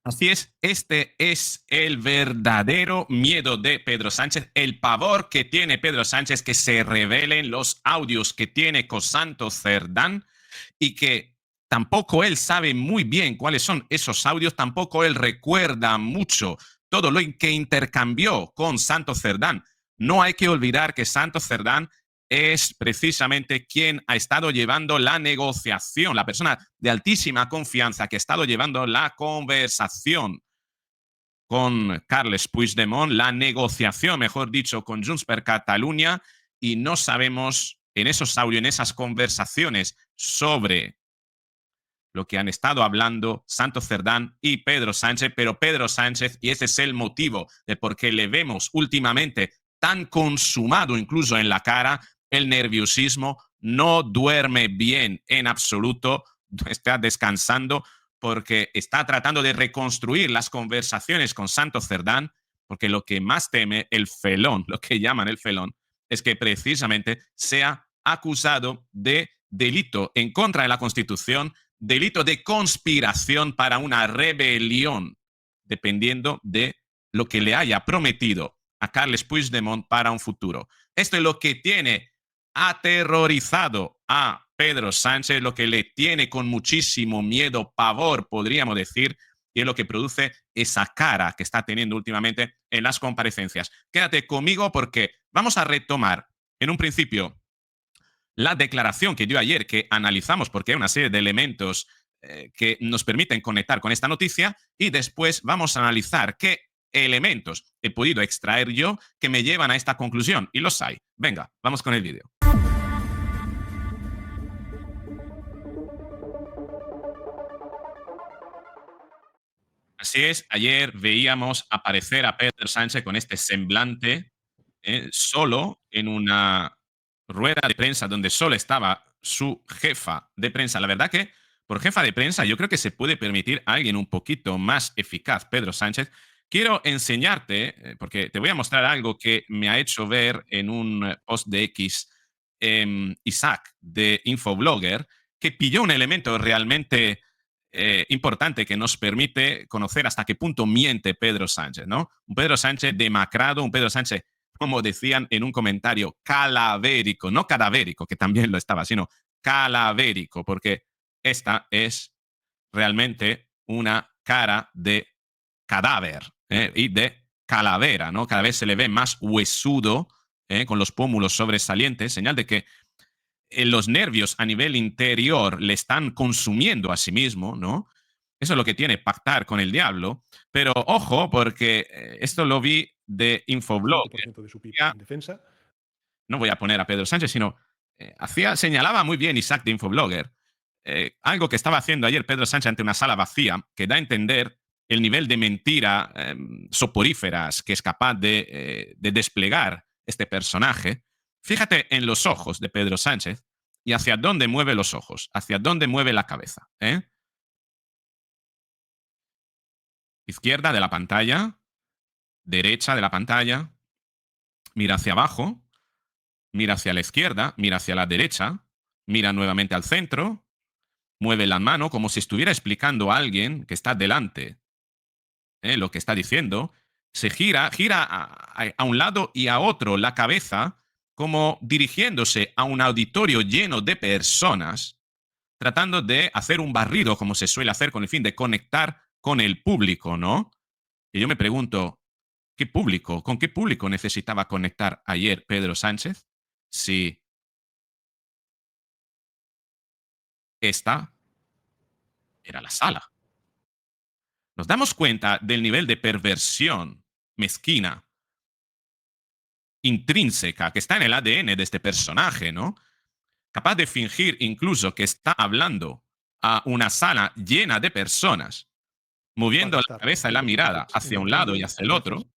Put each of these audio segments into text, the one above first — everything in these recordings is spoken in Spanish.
Así es, este es el verdadero miedo de Pedro Sánchez, el pavor que tiene Pedro Sánchez que se revelen los audios que tiene con Santos Cerdán y que tampoco él sabe muy bien cuáles son esos audios, tampoco él recuerda mucho todo lo que intercambió con Santos Cerdán. No hay que olvidar que Santos Cerdán es precisamente quien ha estado llevando la negociación, la persona de altísima confianza que ha estado llevando la conversación con Carles Puigdemont, la negociación, mejor dicho, con Junts per Catalunya, y no sabemos en esos audios, en esas conversaciones sobre lo que han estado hablando Santos Cerdán y Pedro Sánchez, pero Pedro Sánchez, y ese es el motivo de por qué le vemos últimamente tan consumado incluso en la cara, el nerviosismo, no duerme bien en absoluto, está descansando porque está tratando de reconstruir las conversaciones con Santos Cerdán, porque lo que más teme el felón, lo que llaman el felón, es que precisamente sea acusado de delito en contra de la Constitución, delito de conspiración para una rebelión, dependiendo de lo que le haya prometido a Carles Puigdemont para un futuro. Esto es lo que tiene aterrorizado a Pedro Sánchez, lo que le tiene con muchísimo miedo, pavor, podríamos decir, y es lo que produce esa cara que está teniendo últimamente en las comparecencias. Quédate conmigo porque vamos a retomar en un principio la declaración que dio ayer, que analizamos porque hay una serie de elementos que nos permiten conectar con esta noticia, y después vamos a analizar qué elementos he podido extraer yo que me llevan a esta conclusión, y los hay. Venga, vamos con el vídeo. Así es, ayer veíamos aparecer a Pedro Sánchez con este semblante, solo en una rueda de prensa donde solo estaba su jefa de prensa. La verdad que por jefa de prensa yo creo que se puede permitir a alguien un poquito más eficaz, Pedro Sánchez. Quiero enseñarte, porque te voy a mostrar algo que me ha hecho ver en un post de X, Isaac de Infoblogger, que pilló un elemento realmente importante que nos permite conocer hasta qué punto miente Pedro Sánchez, ¿no? Un Pedro Sánchez demacrado, un Pedro Sánchez, como decían en un comentario, calavérico, no cadavérico, que también lo estaba, sino calavérico, porque esta es realmente una cara de cadáver y de calavera, ¿no? Cada vez se le ve más huesudo, con los pómulos sobresalientes, señal de que los nervios a nivel interior le están consumiendo a sí mismo, ¿no? Eso es lo que tiene pactar con el diablo. Pero ojo, porque esto lo vi de Infoblog. 100% de su PIB en defensa. No voy a poner a Pedro Sánchez, sino señalaba muy bien Isaac de Infoblogger, algo que estaba haciendo ayer Pedro Sánchez ante una sala vacía, que da a entender el nivel de mentira soporíferas que es capaz de desplegar este personaje. Fíjate en los ojos de Pedro Sánchez y hacia dónde mueve los ojos, hacia dónde mueve la cabeza. Izquierda de la pantalla, derecha de la pantalla, mira hacia abajo, mira hacia la izquierda, mira hacia la derecha, mira nuevamente al centro, mueve la mano como si estuviera explicando a alguien que está delante lo que está diciendo, se gira a un lado y a otro la cabeza como dirigiéndose a un auditorio lleno de personas, tratando de hacer un barrido como se suele hacer con el fin de conectar con el público, ¿no? Y yo me pregunto, ¿qué público? ¿Con qué público necesitaba conectar ayer Pedro Sánchez? Si esta era la sala. Nos damos cuenta del nivel de perversión mezquina, intrínseca, que está en el ADN de este personaje, ¿no? Capaz de fingir incluso que está hablando a una sala llena de personas, moviendo la cabeza y la mirada hacia un lado y hacia el otro,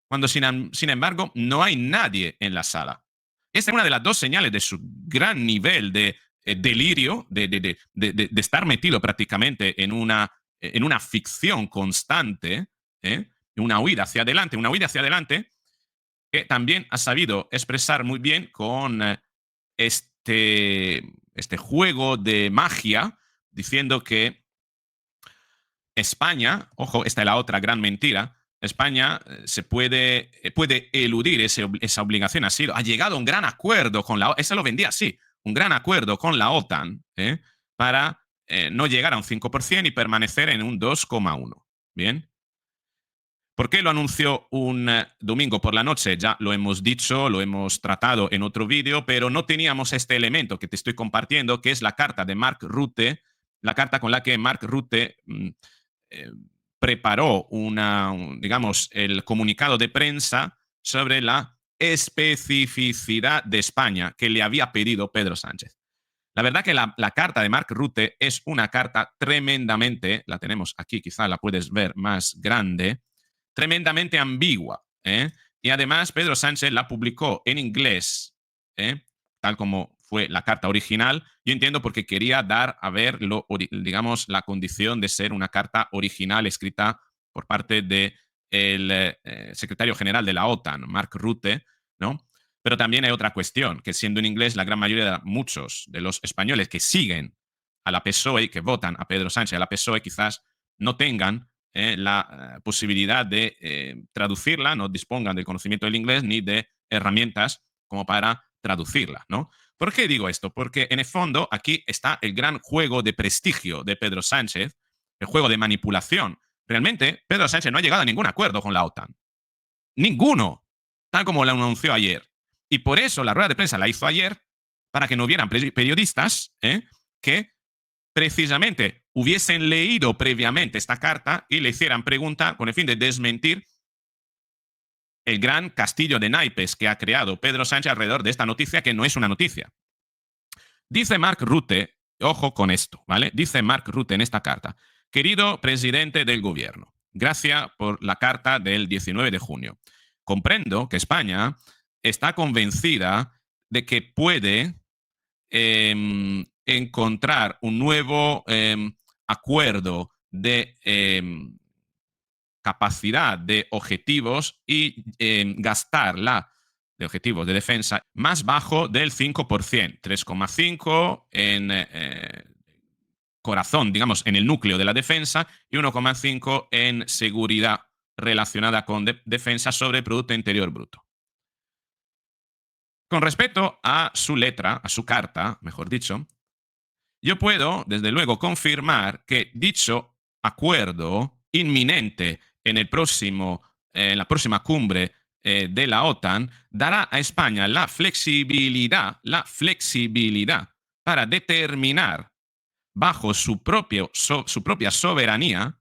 cuando sin embargo no hay nadie en la sala. Esta es una de las dos señales de su gran nivel de delirio, de estar metido prácticamente en una ficción constante, una huida hacia adelante, que también ha sabido expresar muy bien con este juego de magia, diciendo que España, ojo, esta es la otra gran mentira, España puede eludir esa obligación así. Ha llegado a un gran acuerdo con la OTAN, eso lo vendía así, un gran acuerdo con la OTAN para no llegar a un 5% y permanecer en un 2,1%. Bien. ¿Por qué lo anunció un domingo por la noche? Ya lo hemos dicho, lo hemos tratado en otro vídeo, pero no teníamos este elemento que te estoy compartiendo, que es la carta de Mark Rutte, la carta con la que Mark Rutte eh, preparó digamos, el comunicado de prensa sobre la especificidad de España que le había pedido Pedro Sánchez. La verdad que la carta de Mark Rutte es una carta tremendamente, la tenemos aquí, quizá la puedes ver más grande, tremendamente ambigua. Y además Pedro Sánchez la publicó en inglés, tal como fue la carta original. Yo entiendo porque quería dar a ver, digamos, la condición de ser una carta original escrita por parte del secretario general de la OTAN, Mark Rutte, ¿no? Pero también hay otra cuestión, que siendo en inglés, la gran mayoría de muchos de los españoles que siguen a la PSOE, que votan a Pedro Sánchez, a la PSOE, quizás no tengan la posibilidad de traducirla, no dispongan del conocimiento del inglés ni de herramientas como para traducirla, ¿no? ¿Por qué digo esto? Porque en el fondo aquí está el gran juego de prestigio de Pedro Sánchez, el juego de manipulación. Realmente Pedro Sánchez no ha llegado a ningún acuerdo con la OTAN. Ninguno, tal como lo anunció ayer. Y por eso la rueda de prensa la hizo ayer, para que no hubieran periodistas que precisamente hubiesen leído previamente esta carta y le hicieran pregunta con el fin de desmentir el gran castillo de naipes que ha creado Pedro Sánchez alrededor de esta noticia, que no es una noticia. Dice Mark Rutte, ojo con esto, ¿vale? Dice Mark Rutte en esta carta: querido presidente del gobierno, gracias por la carta del 19 de junio. Comprendo que España está convencida de que puede encontrar un nuevo acuerdo de capacidad de objetivos y gastarla de objetivos de defensa más bajo del 5%, 3,5% en corazón, digamos, en el núcleo de la defensa y 1,5% en seguridad relacionada con defensa sobre el Producto Interior Bruto. Con respecto a su letra, a su carta, mejor dicho, yo puedo, desde luego, confirmar que dicho acuerdo inminente en la próxima cumbre de la OTAN dará a España la flexibilidad para determinar bajo su propia soberanía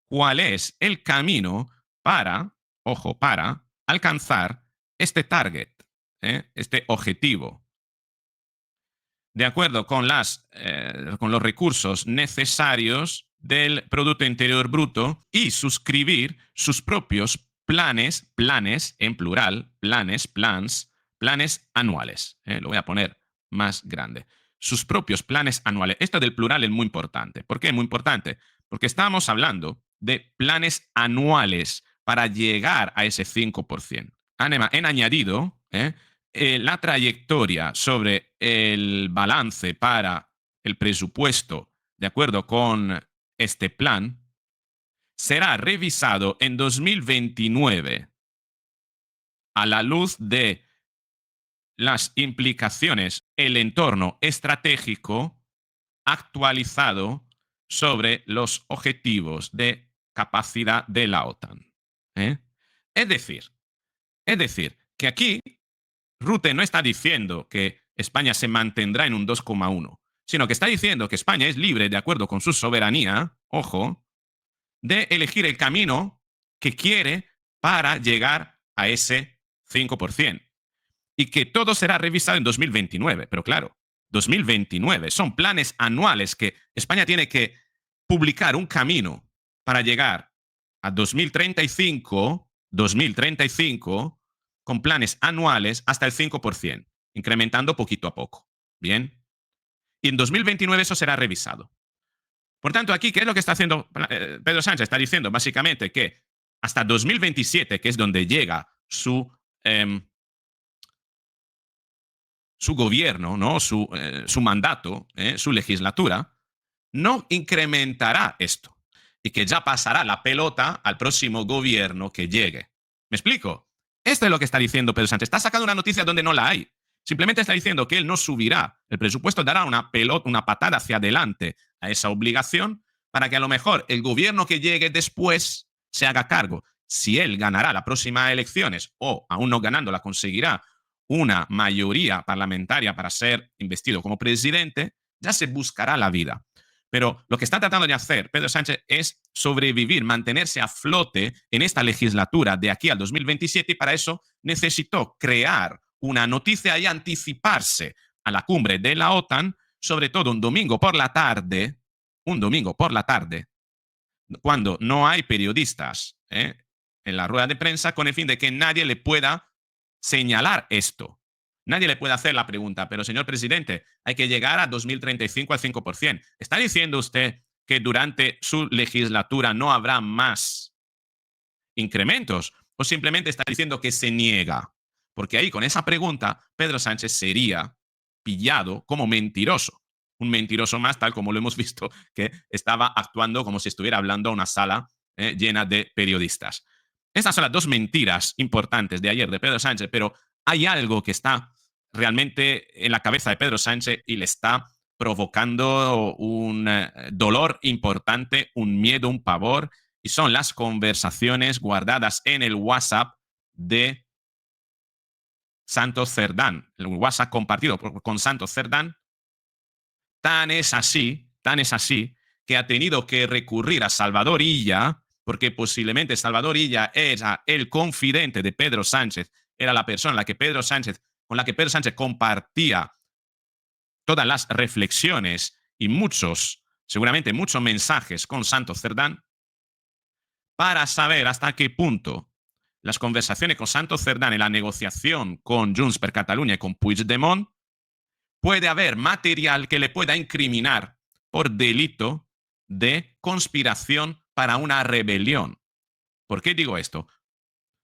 cuál es el camino para, ojo, para alcanzar este target, este objetivo, de acuerdo con los recursos necesarios del Producto Interior Bruto y suscribir sus propios planes en plural, planes anuales. Lo voy a poner más grande. Sus propios planes anuales. Esto del plural es muy importante. ¿Por qué es muy importante? Porque estamos hablando de planes anuales para llegar a ese 5%. Han añadido la trayectoria sobre el balance para el presupuesto, de acuerdo con este plan, será revisado en 2029 a la luz de las implicaciones, el entorno estratégico actualizado sobre los objetivos de capacidad de la OTAN. ¿eh? Es decir, es decir, que aquí Rutte no está diciendo que España se mantendrá en un 2,1, sino que está diciendo que España es libre, de acuerdo con su soberanía, ojo, de elegir el camino que quiere para llegar a ese 5%. Y que todo será revisado en 2029. Pero claro, 2029 son planes anuales que España tiene que publicar un camino para llegar a 2035 con planes anuales hasta el 5%, incrementando poquito a poco. Bien. Y en 2029 eso será revisado. Por tanto, aquí, ¿qué es lo que está haciendo Pedro Sánchez? Está diciendo básicamente que hasta 2027, que es donde llega su gobierno, ¿no? su mandato, su legislatura, no incrementará esto. y que ya pasará la pelota al próximo gobierno que llegue. ¿Me explico? Esto es lo que está diciendo Pedro Sánchez. Está sacando una noticia donde no la hay. Simplemente está diciendo que él no subirá el presupuesto, dará una pelota, una patada hacia adelante a esa obligación para que a lo mejor el gobierno que llegue después se haga cargo. Si él ganará las próximas elecciones o, aún no ganándola, conseguirá una mayoría parlamentaria para ser investido como presidente, ya se buscará la vida. Pero lo que está tratando de hacer Pedro Sánchez es sobrevivir, mantenerse a flote en esta legislatura de aquí al 2027 y para eso necesitó crear una noticia y anticiparse a la cumbre de la OTAN, sobre todo un domingo por la tarde, cuando no hay periodistas en la rueda de prensa, con el fin de que nadie le pueda señalar esto. Nadie le puede hacer la pregunta, pero señor presidente, hay que llegar a 2035 al 5%. ¿Está diciendo usted que durante su legislatura no habrá más incrementos? ¿O simplemente está diciendo que se niega? Porque ahí con esa pregunta Pedro Sánchez sería pillado como mentiroso. Un mentiroso más, tal como lo hemos visto, que estaba actuando como si estuviera hablando a una sala llena de periodistas. Estas son las dos mentiras importantes de ayer de Pedro Sánchez, pero hay algo que está realmente en la cabeza de Pedro Sánchez y le está provocando un dolor importante, un miedo, un pavor, y son las conversaciones guardadas en el WhatsApp de Santos Cerdán, el WhatsApp compartido con Santos Cerdán. Tan es así que ha tenido que recurrir a Salvador Illa, porque posiblemente Salvador Illa era el confidente de Pedro Sánchez, era la persona con la que Pedro Sánchez compartía todas las reflexiones y seguramente muchos mensajes con Santos Cerdán, para saber hasta qué punto las conversaciones con Santos Cerdán en la negociación con Junts per Catalunya y con Puigdemont puede haber material que le pueda incriminar por delito de conspiración para una rebelión. ¿Por qué digo esto?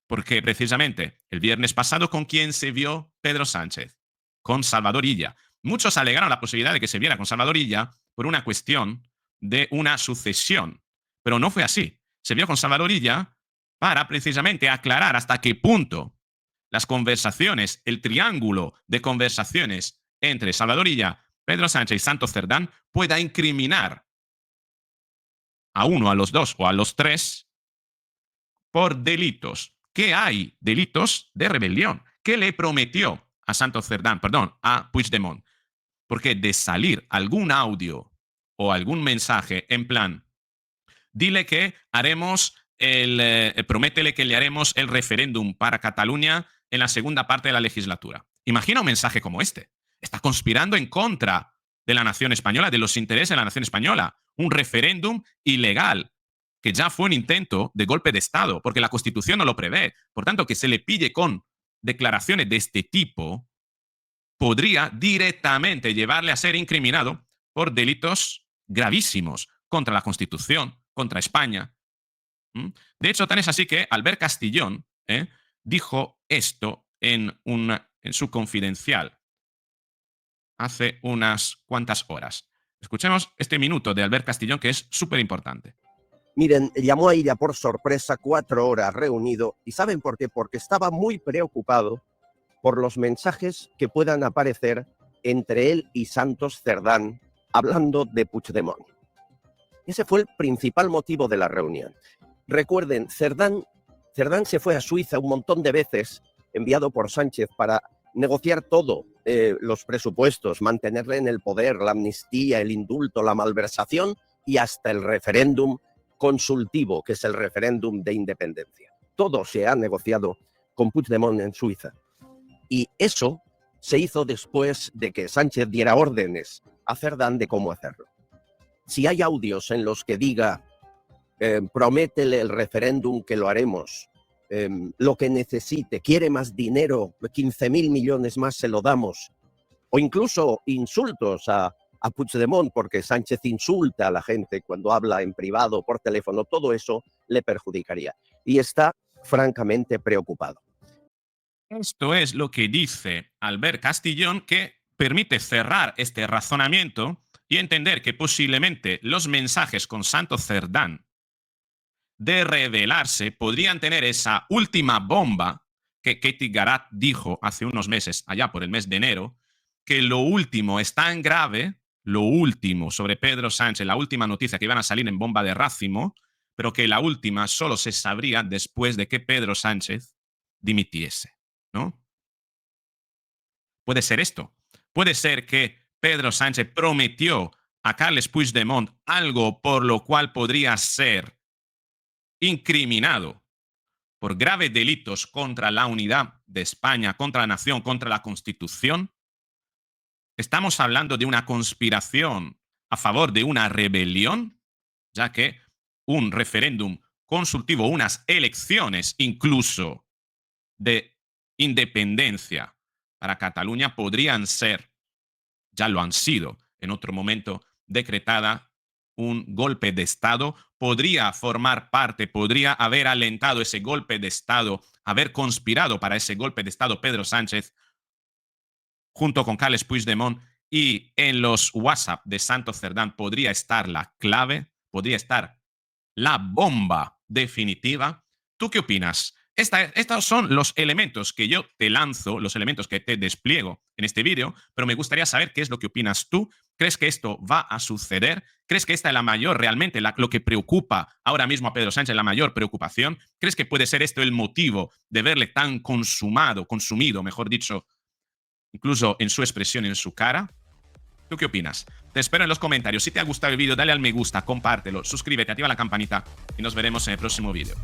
Porque precisamente el viernes pasado, ¿con quién se vio Pedro Sánchez? Con Salvador Illa. Muchos alegaron la posibilidad de que se viera con Salvador Illa por una cuestión de una sucesión, pero no fue así. Se vio con Salvador Illa para precisamente aclarar hasta qué punto las conversaciones, el triángulo de conversaciones entre Salvador Illa, Pedro Sánchez y Santos Cerdán pueda incriminar a uno, a los dos o a los tres por delitos. ¿Qué hay? Delitos de rebelión. ¿Qué le prometió a Santos Cerdán, perdón, a Puigdemont? Porque de salir algún audio o algún mensaje en plan, dile que haremos prométele que le haremos el referéndum para Cataluña en la segunda parte de la legislatura. Imagina un mensaje como este. Está conspirando en contra de la nación española, de los intereses de la nación española. Un referéndum ilegal, que ya fue un intento de golpe de Estado, porque la Constitución no lo prevé. Por tanto, que se le pille con declaraciones de este tipo podría directamente llevarle a ser incriminado por delitos gravísimos contra la Constitución, contra España. De hecho, tan es así que Albert Castillón dijo esto en su confidencial hace unas cuantas horas. Escuchemos este minuto de Albert Castillón, que es súper importante. Miren, llamó a Illa por sorpresa, 4 horas reunido. ¿Y saben por qué? Porque estaba muy preocupado por los mensajes que puedan aparecer entre él y Santos Cerdán hablando de Puigdemont. Ese fue el principal motivo de la reunión. Recuerden, Cerdán se fue a Suiza un montón de veces, enviado por Sánchez, para negociar todo, los presupuestos, mantenerle en el poder, la amnistía, el indulto, la malversación y hasta el referéndum consultivo, que es el referéndum de independencia. Todo se ha negociado con Puigdemont en Suiza. Y eso se hizo después de que Sánchez diera órdenes a Cerdán de cómo hacerlo. Si hay audios en los que diga prométele el referéndum que lo haremos, lo que necesite, quiere más dinero, 15.000 millones más se lo damos, o incluso insultos a Puigdemont, porque Sánchez insulta a la gente cuando habla en privado, por teléfono, todo eso le perjudicaría. Y está francamente preocupado. Esto es lo que dice Albert Castillón, que permite cerrar este razonamiento y entender que posiblemente los mensajes con Santos Cerdán de revelarse, podrían tener esa última bomba que Katie Garat dijo hace unos meses, allá por el mes de enero, que lo último es tan grave, lo último sobre Pedro Sánchez, la última noticia que iban a salir en bomba de racimo, pero que la última solo se sabría después de que Pedro Sánchez dimitiese, ¿no? Puede ser esto. Puede ser que Pedro Sánchez prometió a Carles Puigdemont algo por lo cual podría ser incriminado por graves delitos contra la unidad de España, contra la nación, contra la Constitución. Estamos hablando de una conspiración a favor de una rebelión, ya que un referéndum consultivo, unas elecciones incluso de independencia para Cataluña podrían ser, ya lo han sido en otro momento, decretada un golpe de Estado, podría formar parte, podría haber alentado ese golpe de Estado, haber conspirado para ese golpe de Estado Pedro Sánchez junto con Carles Puigdemont, y en los WhatsApp de Santos Cerdán podría estar la clave, podría estar la bomba definitiva. ¿Tú qué opinas? Estos son los elementos que yo te lanzo, los elementos que te despliego en este vídeo, pero me gustaría saber qué es lo que opinas tú. ¿Crees que esto va a suceder? ¿Crees que esta es la mayor, realmente, lo que preocupa ahora mismo a Pedro Sánchez, la mayor preocupación? ¿Crees que puede ser esto el motivo de verle tan consumido, mejor dicho, incluso en su expresión, en su cara? ¿Tú qué opinas? Te espero en los comentarios. Si te ha gustado el vídeo, dale al me gusta, compártelo, suscríbete, activa la campanita y nos veremos en el próximo vídeo.